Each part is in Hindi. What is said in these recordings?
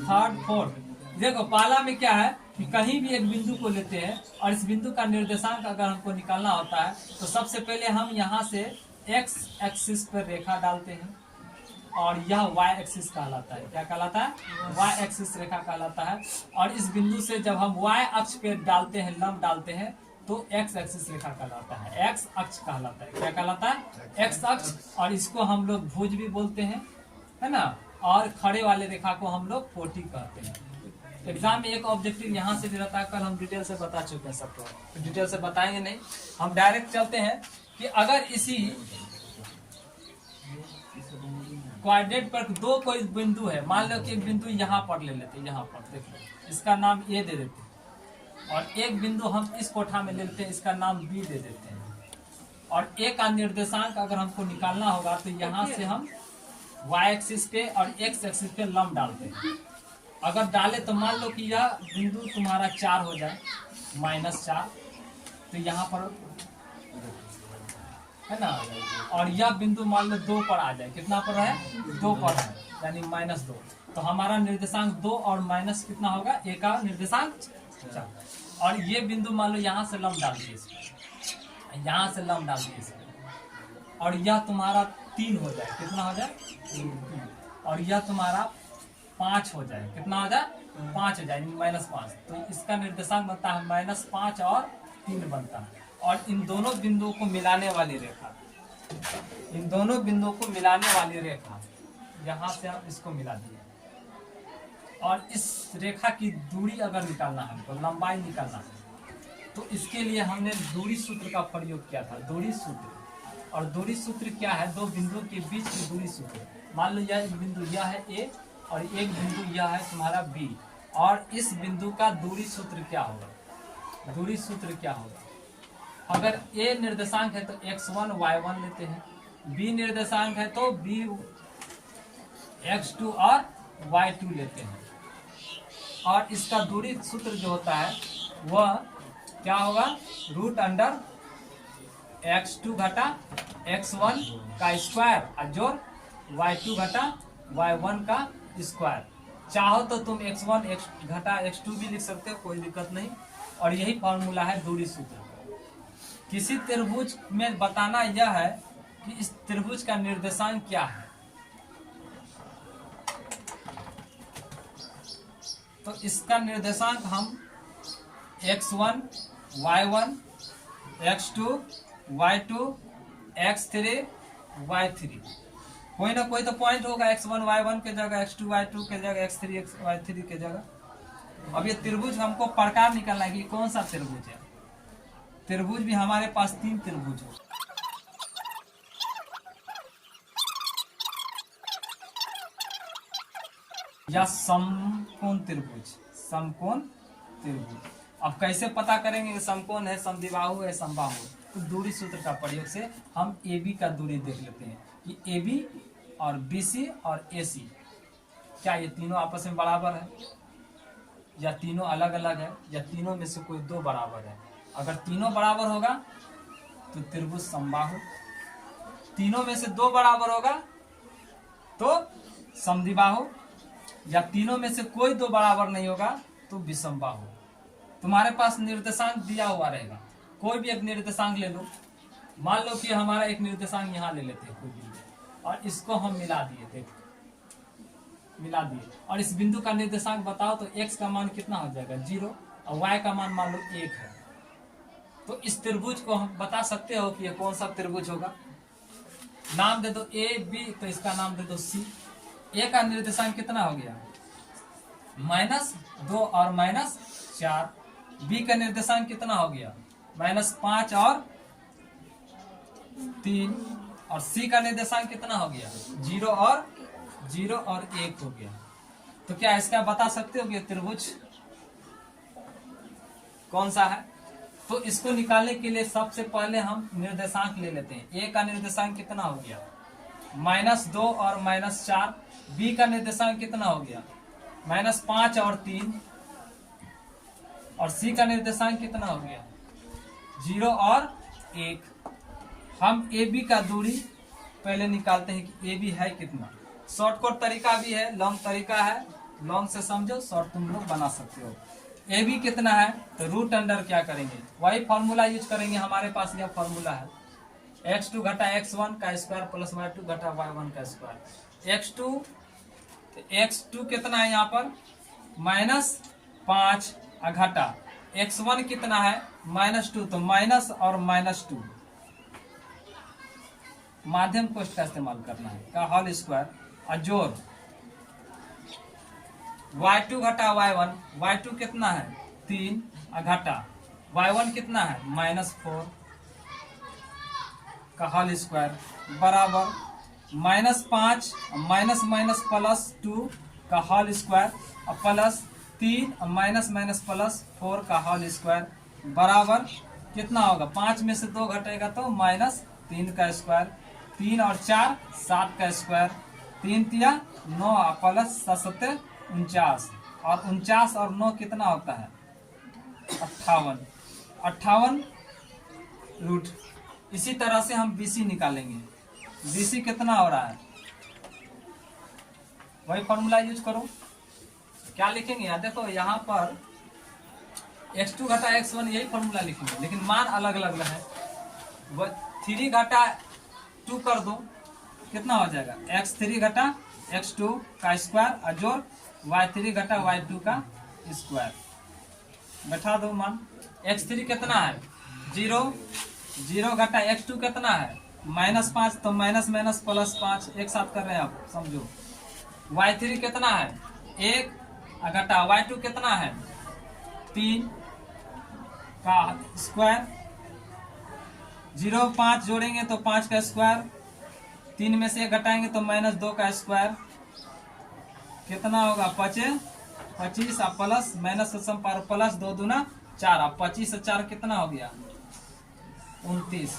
Third fourth. देखो पहला में क्या है कि कहीं भी एक बिंदु को लेते हैं और इस बिंदु का निर्देशांक अगर हमको निकालना होता है तो सबसे पहले हम यहाँ से एक्स एक्सिस पर रेखा डालते हैं और यह वाई एक्सिस कहलाता है। क्या कहलाता है? वाई एक्सिस रेखा कहलाता है। और इस बिंदु से जब हम वाई अक्ष पे डालते हैं, लंब डालते हैं, तो एक्स एक्सिस रेखा कहलाता है, एक्स अक्ष कहलाता है। क्या कहलाता है? एक्स अक्ष। और इसको हम लोग भुज भी बोलते हैं, है ना। और खड़े वाले रेखा को हम लोग कोटि कहते हैं। एग्जाम में एक ऑब्जेक्टिव यहाँ से भी रहता है, कल हम डिटेल से बता चुके हैं सबको, तो डिटेल से बताएंगे नहीं, हम डायरेक्ट चलते हैं कि अगर इसी क्वाड्रेंट पर दो कोई बिंदु है, मान लो कि एक बिंदु यहाँ पर ले लेते हैं, यहाँ पर देखो इसका नाम ए दे देते हैं, और एक बिंदु हम इस कोठा में ले लेते हैं, इसका नाम बी दे देते हैं। और ए का निर्देशांक अगर हमको निकालना होगा तो यहाँ से हम वाई एक्सिस पे और एक्स एक्सिस पे लंब डालते हैं। अगर डाले तो मान लो कि यह बिंदु तुम्हारा 4 हो जाए, -4, तो यहाँ पर है ना, और यह बिंदु मान लो 2 पर आ जाए, कितना पर है? 2 पर है, यानी -2। तो हमारा निर्देशांक 2 और माइनस कितना होगा? ए का निर्देशांक 4। और ये बिंदु मान लो यहाँ से लंब डाल दिए इसमें, यहाँ से लंब डाल दिए इसमें, और यह तुम्हारा 3 हो जाए, कितना हो जाए? 3। और यह तुम्हारा 5 हो जाए, कितना हो जाए? 5 हो जाए, -5। तो इसका निर्देशांक बनता है -5 और 3 बनता है। और इन दोनों बिंदुओं को मिलाने वाली रेखा, इन दोनों बिंदुओं को मिलाने वाली रेखा, यहाँ से हम इसको मिला दिए। और इस रेखा की दूरी अगर निकालना है हमको, लंबाई निकालना है, तो इसके लिए हमने दूरी सूत्र का प्रयोग किया था, दूरी सूत्र। और दूरी सूत्र क्या है? दो बिंदुओं के बीच की दूरी सूत्र। मान लो यह एक बिंदु यह है ए और एक बिंदु यह है तुम्हारा बी, और इस बिंदु का दूरी सूत्र क्या होगा? दूरी सूत्र क्या होगा? अगर ए निर्देशांक है तो x1 y1 लेते हैं, बी निर्देशांक है तो b x2 और y2 लेते हैं। और इसका दूरी सूत्र जो होता है वह क्या होगा? √अंडर x2 घटा x1 का स्क्वायर और जोड़ y2 घटा y1 का स्क्वायर। चाहो तो तुम x1 घटा x2 भी लिख सकते हो, कोई दिक्कत नहीं। और यही फॉर्मूला है दूरी सूत्र। किसी त्रिभुज में बताना यह है कि इस त्रिभुज का निर्देशांक क्या है। तो इसका निर्देशांक हम x1 y1 x2 y2 x3 y3, कोई ना कोई तो पॉइंट होगा x1 y1 के जगह, x2 y2 के जगह, x3 y3 के जगह। अब ये त्रिभुज हमको प्रकार निकालना है कि कौन सा त्रिभुज है। त्रिभुज भी हमारे पास 3 त्रिभुज हो, या समकोण त्रिभुज, समकोण त्रिभुज। अब कैसे पता करेंगे कि समकोण है, समद्विबाहु है, समबाहु? तो दूरी सूत्र का प्रयोग से हम AB का दूरी देख लेते हैं कि AB और BC और AC, क्या ये तीनों आपस में बराबर है या तीनों अलग अलग है, या तीनों में से कोई 2 बराबर है। अगर तीनों बराबर होगा तो त्रिभुज समबाहु, तीनों में से 2 बराबर होगा तो समद्विबाहु, या तीनों में से कोई 2 बराबर नहीं होगा तो विषमबाहु। तुम्हारे पास निर्देशांक दिया हुआ रहेगा, कोई भी एक निर्देशांक ले लो। मान लो कि हमारा एक निर्देशांक यहाँ ले लेते हैं कोई बिंदु, और इसको हम मिला दिए, देखो मिला दिए, और इस बिंदु का निर्देशांक बताओ तो x का मान कितना हो जाएगा? 0, और y का मान मान लो 1 है। तो इस त्रिभुज को हम बता सकते हो कि ये कौन सा त्रिभुज होगा। नाम दे दो ए बी, तो इसका नाम दे दो सी। ए का निर्देशांक कितना हो गया? -2 और -4। बी का निर्देशांक कितना हो गया? -5 और 3। और सी का निर्देशांक कितना हो गया? 0 और 1 हो गया। तो क्या इसका बता सकते हो कि त्रिभुज कौन सा है? तो इसको निकालने के लिए सबसे पहले हम निर्देशांक ले लेते हैं। ए का निर्देशांक कितना हो गया? -2 और -4। बी का निर्देशांक कितना हो गया? -5 और 3। और सी का निर्देशांक कितना हो गया? 0 और 1। हम ए बी का दूरी पहले निकालते हैं कि ए बी है कितना। शॉर्टकट तरीका भी है, लॉन्ग तरीका है, लॉन्ग से समझो, शॉर्ट तुम लोग बना सकते हो। ए बी कितना है, तो रूट अंडर क्या करेंगे, वही फॉर्मूला यूज करेंगे, हमारे पास यह फॉर्मूला है x2 घटा x1 का स्क्वायर प्लस y2 घटा y1 का स्क्वायर। x2 कितना है यहाँ पर -5 घटा x1 कितना है -2, तो माइनस और -2 माध्यम कोष्ठ का इस्तेमाल करना है का होल स्क्वायर और जोड़ y2 घटा y1, y2 कितना है 3 घटा y1 कितना है -4 का होल स्क्वायर बराबर -5 माइनस माइनस +2 का होल स्क्वायर और प्लस 3 माइनस प्लस 4 का होल स्क्वायर बराबर कितना होगा, 5 में से 2 घटेगा तो -3 का स्क्वायर, 3 और 4 7 का स्क्वायर, 3 तिया 9 प्लस 7 49 और 49 और 9 कितना होता है 58 रूट। इसी तरह से हम BC निकालेंगे, BC कितना हो रहा है, वही फॉर्मूला यूज करो। क्या लिखेंगे, देखो यहाँ पर x2 घटा x1 यही फॉर्मूला लिखेंगे, लेकिन मान अलग अलग है। 3 घटा 2 कर दो, कितना हो जाएगा x3 घटा x2 का स्क्वायर और जोड़ y3 घटा y2 का स्क्वायर, बैठा दो मान। x3 कितना है 0 घटा x2 कितना है -5, तो माइनस माइनस +5 एक साथ कर रहे हैं आप, समझो। y3 कितना है 1 घटा y2 कितना है 3 का स्क्वायर, 0 5 जोड़ेंगे तो 5 का स्क्वायर, 3 में से 1 घटाएंगे तो -2 का स्क्वायर, कितना होगा 25 और प्लस माइनस पर प्लस 2 दूना 4 और 25 से 4 कितना हो गया 29,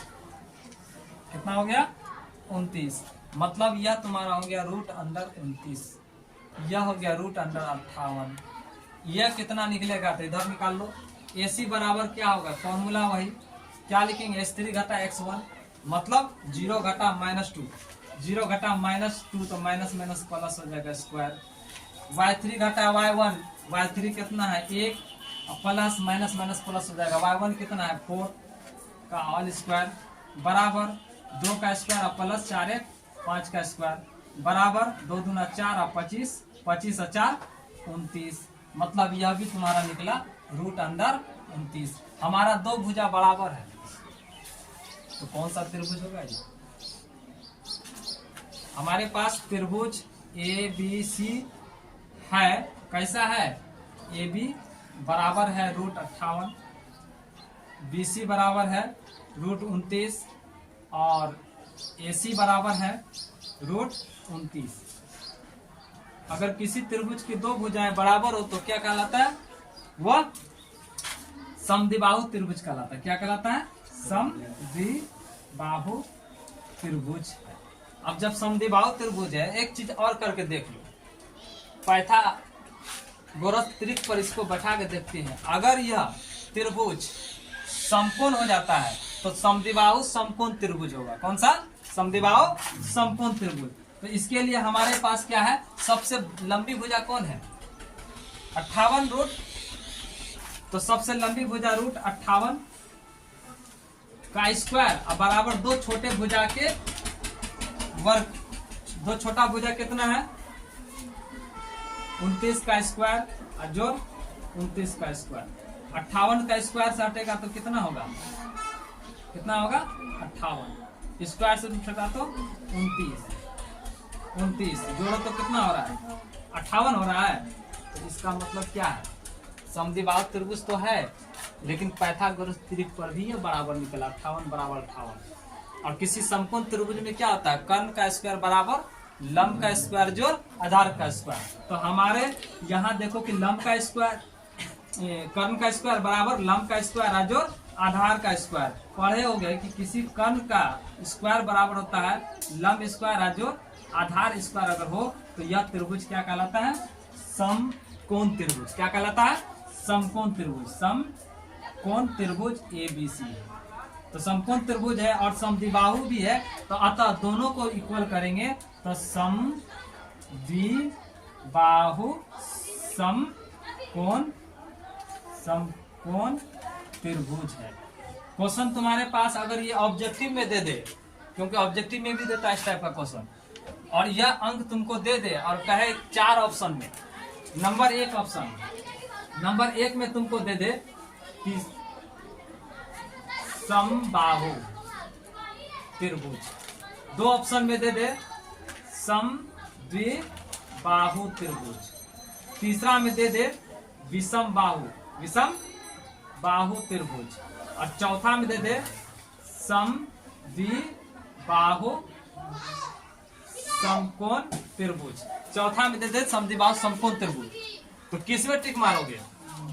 कितना हो गया 29। मतलब यह तुम्हारा हो गया रूट अंडर 29, यह हो गया रूट अंडर 58। यह कितना निकलेगा तो इधर निकाल लो। AC बराबर क्या होगा, फॉर्मूला वही, क्या लिखेंगे x3 घटा x1 मतलब 0 घटा -2, 0 घटा -2 तो माइनस माइनस प्लस हो जाएगा स्क्वायर, y3 घटा y1, y3 कितना है 1 प्लस माइनस माइनस प्लस हो जाएगा, y1 कितना है 4 का होल स्क्वायर बराबर 2 का स्क्वायर और प्लस 4 1 5 का स्क्वायर बराबर 2 दूना 4 और 25 25 और 4 29। मतलब यह भी तुम्हारा निकला रूट अंडर 29। हमारा 2 भुजा बराबर है, तो कौन सा त्रिभुज होगा ये, हमारे पास त्रिभुज ABC है, कैसा है AB बराबर है रूट 58, BC बराबर है रूट 29 और AC बराबर है रूट 29। अगर किसी त्रिभुज की 2 भुजाएं बराबर हो तो क्या कहलाता है, वह समद्विबाहु त्रिभुज कहलाता है। क्या कहलाता है, समद्विबाहु त्रिभुज। अब जब समद्विबाहु त्रिभुज है, एक चीज और करके देख लो, पाइथागोरस त्रिक पर इसको बैठा के देखते हैं। अगर यह त्रिभुज समकोण हो जाता है तो समद्विबाहु समकोण त्रिभुज होगा। कौन सा, समद्विबाहु समकोण त्रिभुज। तो इसके लिए हमारे पास क्या है, सबसे लंबी भुजा कौन है 58 रूट, तो सबसे लंबी भुजा रूट 58 का स्क्वायर और बराबर 2 छोटे भुजा के वर्ग। 2 छोटा भुजा कितना है 29 का स्क्वायर और जोड़ 29 का स्क्वायर। 58 का स्क्वायर से हटेगा तो कितना होगा, कितना होगा 58, स्क्वायर से हटेगा तो 29 जोड़ो तो कितना हो रहा है 58 हो रहा है। तो इसका मतलब क्या है, समद्विबाहु त्रिभुज तो है लेकिन पाइथागोरस त्रिक पर भी ये बराबर निकला 58 बराबर 58। और किसी समकोण त्रिभुज में क्या होता है, कर्ण का स्क्वायर बराबर लंब का स्क्वायर जोड़ आधार का स्क्वायर। तो हमारे यहाँ देखो कि लंब का स्क्वायर, कर्ण का स्क्वायर बराबर लंब का स्क्वायर जोड़ आधार का स्क्वायर। पढ़े हो गए कि किसी कर्ण का स्क्वायर बराबर होता है लंब स्क्वायर जोड़ आधार स्क्वायर। अगर हो तो यह त्रिभुज क्या कहलाता है, समकोण त्रिभुज। क्या कहलाता है, समकोण त्रिभुज। समकोण त्रिभुज ABC है। तो समकोण त्रिभुज है और समद्विबाहु भी है, तो अतः दोनों को इक्वल करेंगे तो समद्विबाहु बाहु समकोण त्रिभुज है। क्वेश्चन तुम्हारे पास अगर ये ऑब्जेक्टिव में दे दे, क्योंकि ऑब्जेक्टिव में भी देता है इस टाइप का क्वेश्चन, और यह अंक तुमको दे दे और कहे 4 ऑप्शन में, नंबर 1 ऑप्शन, नंबर 1 में तुमको दे दे कि समबाहु त्रिभुज, 2 ऑप्शन में दे दे समद्विबाहु त्रिभुज, तीसरा में दे दे विषम बाहु त्रिभुज, और चौथा में दे दे समद्विबाहु समकोण त्रिभुज, चौथा में दे दे समद्विबाहु समकोण त्रिभुज। तो किसमें टिक मारोगे?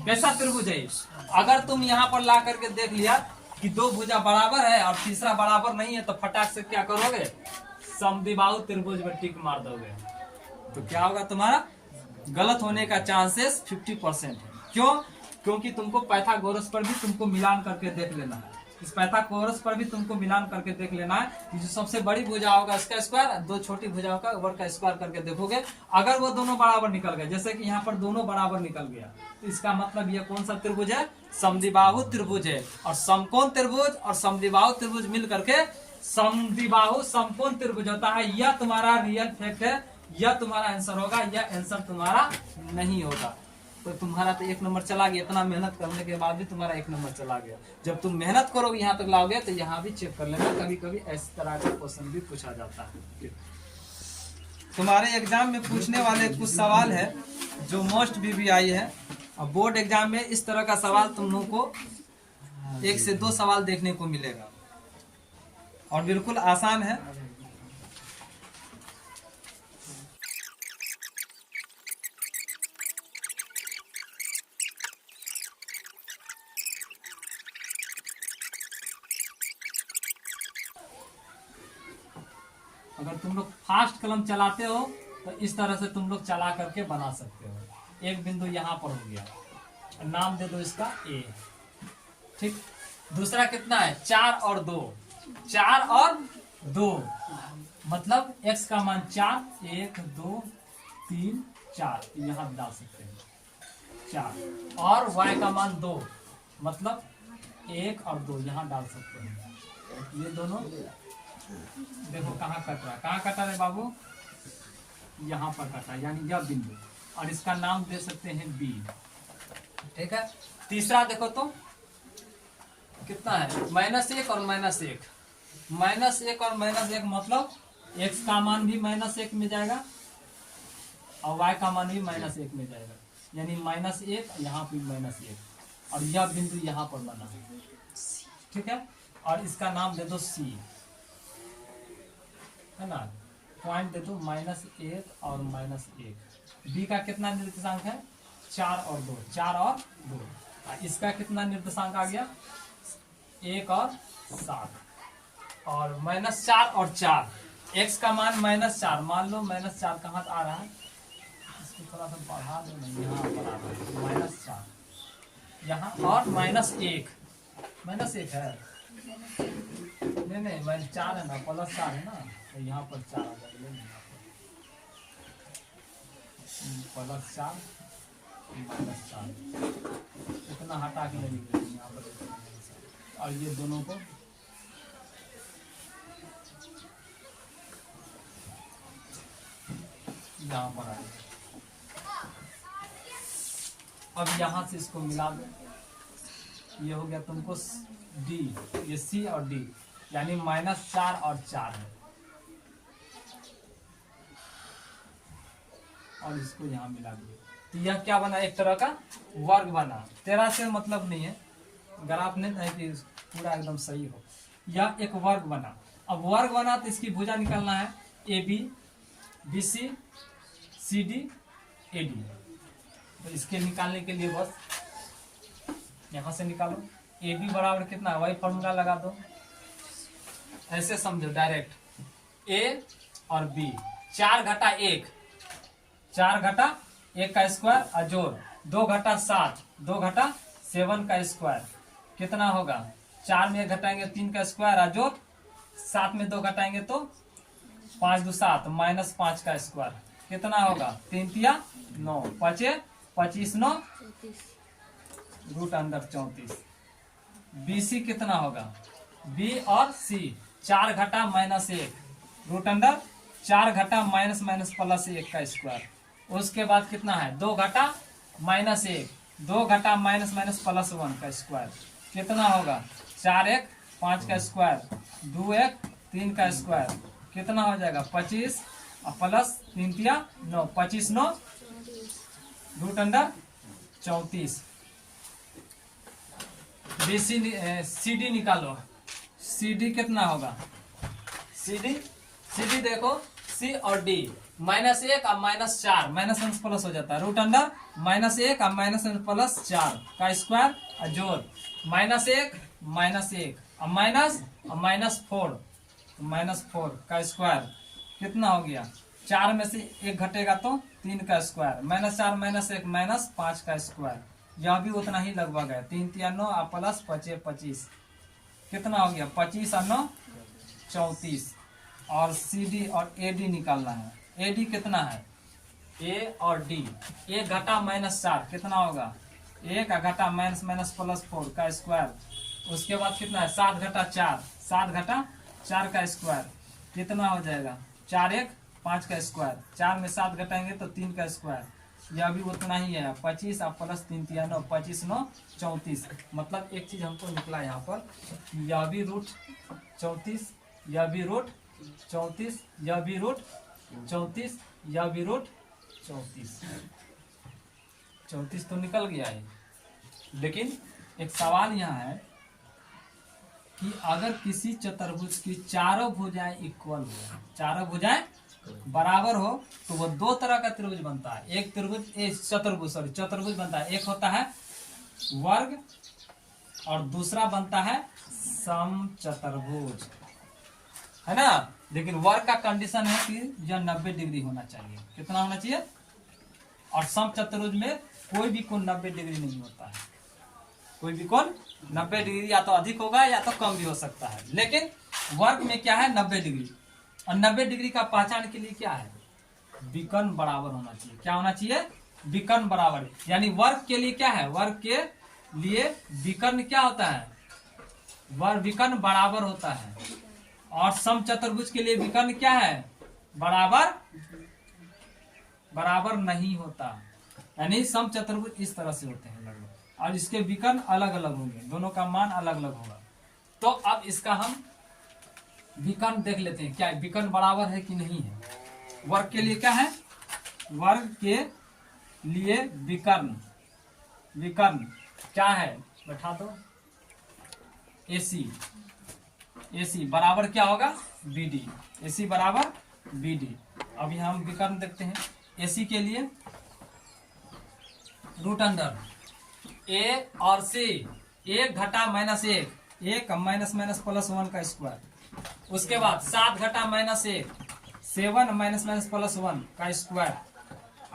कैसा त्रिभुज है? अगर तुम यहाँ पर ला करके देख लिया कि 2 भुजा बराबर है और तीसरा बराबर नहीं है, तो फटाक से क्या करोगे? समद्विबाहु त्रिभुज में टिक मार दोगे। तो क्या होगा? तुम्हारा गलत होने का चांसेस 50% है। क्यों? क्योंकि तुमको पाइथागोरस पर भी तुमको मिलान करके देख लेना है। इस पाइथागोरस पर भी तुमको मिलान करके देख लेना है कि जो सबसे बड़ी भुजा होगा उसका स्क्वायर, 2 छोटी भुजाओं का वर्ग का स्क्वायर करके देखोगे। अगर वो दोनों बराबर निकल गए, जैसे कि यहाँ पर दोनों बराबर निकल गया, तो इसका मतलब ये कौन सा त्रिभुज है? समद्विबाहु त्रिभुज है। और समकोण त्रिभुज और समद्विबाहु त्रिभुज मिल करके समद्विबाहु समकोण त्रिभुज होता है। यह तुम्हारा रियल फैक्ट है, यह तुम्हारा आंसर होगा, यह आंसर तुम्हारा नहीं होगा। तो तुम्हारा तो 1 नंबर चला गया। इतना मेहनत करने के बाद भी तुम्हारा 1 नंबर चला गया। जब तुम मेहनत करोगे यहाँ तक लाओगे, तो यहाँ भी चेक कर लेना, कभी कभी इस तरह का क्वेश्चन भी पूछा जाता है। तुम्हारे एग्जाम में पूछने वाले कुछ सवाल है जो मोस्ट VVI है। और बोर्ड एग्जाम में इस तरह का सवाल तुम लोगों को 1 से 2 सवाल देखने को मिलेगा, और बिल्कुल आसान है। अगर तुम लोग फास्ट कलम चलाते हो तो इस तरह से तुम लोग चला करके बना सकते हो। एक बिंदु यहाँ पर हो गया, नाम दे दो इसका A, ठीक। दूसरा कितना है? 4 और 2, 4 और 2 मतलब x का मान 4, 1 2 3 4 यहाँ डाल सकते हैं 4, और y का मान 2 मतलब 1 और 2 यहाँ डाल सकते हैं। ये दोनों देखो कहाँ कट रहा है, कहाँ कटा है बाबू? यहाँ पर कटा, यानी यह बिंदु, और इसका नाम दे सकते हैं B, ठीक है। तीसरा देखो तो कितना है? -1 और -1, -1 और -1 मतलब x का मान भी -1 में जाएगा और y का मान भी -1 में जाएगा, यानी -1 यहाँ पे -1, और यह बिंदु यहाँ पर बना, ठीक है। और इसका नाम दे दो C, है ना। पॉइंट दे दो -1 और -1। B का कितना निर्देशांक है? 4 और 2, 4 और 2। इसका कितना निर्देशांक आ गया? 1 और 7, और -4 और 4। x का मान -4, मान लो -4 कहाँ आ रहा है? इसको थोड़ा सा बढ़ा दो ना, यहाँ पर आ रहा है -4 यहाँ, और -1 है, नहीं -4 है ना, +4 है ना, तो यहाँ पर 4 आ जाएगा, +4 -4 इतना हटा के नहीं यहाँ पर, और ये दोनों को यहाँ पर आएगा। अब यहाँ से इसको मिला दो, ये हो गया तुमको D, ये C और D, यानी -4 और 4 है, और इसको यहाँ मिला दिया। तो यह क्या बना? एक तरह का वर्ग बना। तेरा से मतलब नहीं है, ग्राफ नहीं है कि पूरा एकदम सही हो, यह एक वर्ग बना। अब वर्ग बना तो इसकी भुजा निकालना है AB, BC, CD, AD। तो इसके निकालने के लिए बस यहाँ से निकालो। AB बराबर कितना है? वही फॉर्मूला लगा दो, ऐसे समझो डायरेक्ट, A और B, 4 घटा 1, 4 घटा 1 का स्क्वायर, अजोड़ 2 घटा 7, 2 घटा 7 का स्क्वायर, कितना होगा? 4 में 1 घटाएंगे 3 का स्क्वायर, अजोड़ 7 में 2 घटाएंगे तो 5 2 7, -5 का स्क्वायर, कितना होगा 3 तिया 9, 5 25 9 √34। BC कितना होगा B और C 4 घटा माइनस 1 √4 घटा माइनस माइनस प्लस 1 का स्क्वायर। उसके बाद कितना है 2 घटा माइनस 1 2 घटा माइनस माइनस प्लस 1 का स्क्वायर। कितना होगा 4 1 5 का स्क्वायर 2 1 3 का स्क्वायर। कितना हो जाएगा 25 और प्लस 3 तिया 9 25 9 √34। BC CD निकालो। CD कितना होगा CD देखो C और D -1 और -4 माइनस माइनस प्लस हो जाता है √-1 और -+4 का स्क्वायर और जोड़ -1 -1 और -4 का स्क्वायर। कितना हो गया 4 में से 1 घटेगा तो 3 का स्क्वायर -4 -1 -5 का स्क्वायर। यह भी उतना ही लगभग है 3 तिया 9 और प्लस 5 25। कितना हो गया 25 और 9 34। और CD और AD निकालना है। AD कितना है A और D 1 घटा -4 कितना होगा 1 घटा माइनस माइनस प्लस 4 का स्क्वायर। उसके बाद कितना है 7 घटा 4 7 घटा 4 का स्क्वायर। कितना हो जाएगा 4 1 5 का स्क्वायर। 4 में 7 घटाएंगे तो 3 का स्क्वायर। यह भी उतना ही है 25 और प्लस 3 तिया 9 25 9 34। मतलब एक चीज हमको निकला यहाँ पर यह भी √34 यह भी √34 यह भी √34 यह भी √34 तो निकल गया है। लेकिन एक सवाल यहाँ है कि अगर किसी चतुर्भुज की चारों भुजाएं इक्वल हो चारों भुजाएं बराबर हो तो वो 2 तरह का त्रिभुज बनता है। एक चतुर्भुज बनता है। एक होता है वर्ग और दूसरा बनता है समचतुर्भुज है ना। लेकिन वर्ग का कंडीशन है कि यह 90 डिग्री होना चाहिए। कितना होना चाहिए। और समचतुर्भुज में कोई भी कोण 90 डिग्री नहीं होता है। कोई भी कोण 90 डिग्री या तो अधिक होगा या तो कम भी हो सकता है। लेकिन वर्ग में क्या है 90 डिग्री। और 90 डिग्री का पहचान के लिए क्या है विकर्ण बराबर होना चाहिए। क्या होना चाहिए विकर्ण बराबर। यानी वर्ग के लिए क्या है वर्ग के लिए विकर्ण क्या होता है वर्ग विकर्ण बराबर होता है। और समचतुर्भुज के लिए विकर्ण क्या है बराबर नहीं होता। यानी समचतुर्भुज इस तरह से होते हैं लगभग और इसके विकर्ण अलग अलग होंगे। दोनों का मान अलग अलग होगा। तो अब इसका हम विकर्ण देख लेते हैं क्या विकर्ण बराबर है कि नहीं है। वर्ग के लिए क्या है वर्ग के लिए विकर्ण क्या है बैठा दो AC बराबर क्या होगा BD। AC बराबर BD। अभी हम विकर्ण देखते हैं। AC के लिए √A और C 1 घटा -1 1 माइनस माइनस प्लस 1 का स्क्वायर। उसके बाद 7 घटा -1 7 माइनस माइनस प्लस 1 का स्क्वायर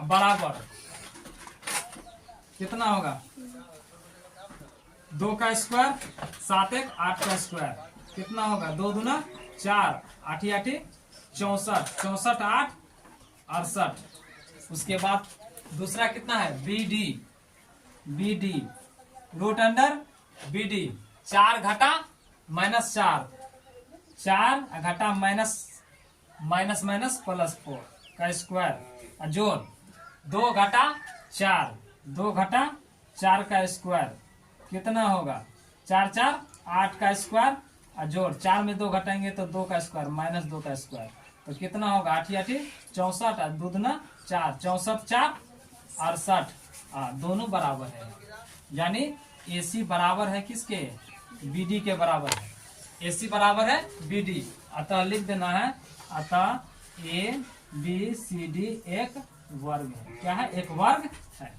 बराबर कितना होगा 2 का स्क्वायर 7 1 8 का स्क्वायर। कितना होगा 2 दूना 4 8 8 64 64 8 68। उसके बाद दूसरा कितना है BD √BD 4 घटा -4 4 घटा माइनस माइनस प्लस 4 का स्क्वायर जोड़ 2 घटा 4 का स्क्वायर। कितना होगा 4 4 8 का स्क्वायर और जोड़ 4 में 2 घटाएंगे तो 2 का स्क्वायर -2 का स्क्वायर। तो कितना होगा 8 8 64 और 2 दूना 4 64 4 68। दोनों बराबर है। यानी AC बराबर है किसके BD के बराबर है। AC बराबर है BD। अतः लिख देना है अतः ABCD एक वर्ग है। क्या है एक वर्ग है।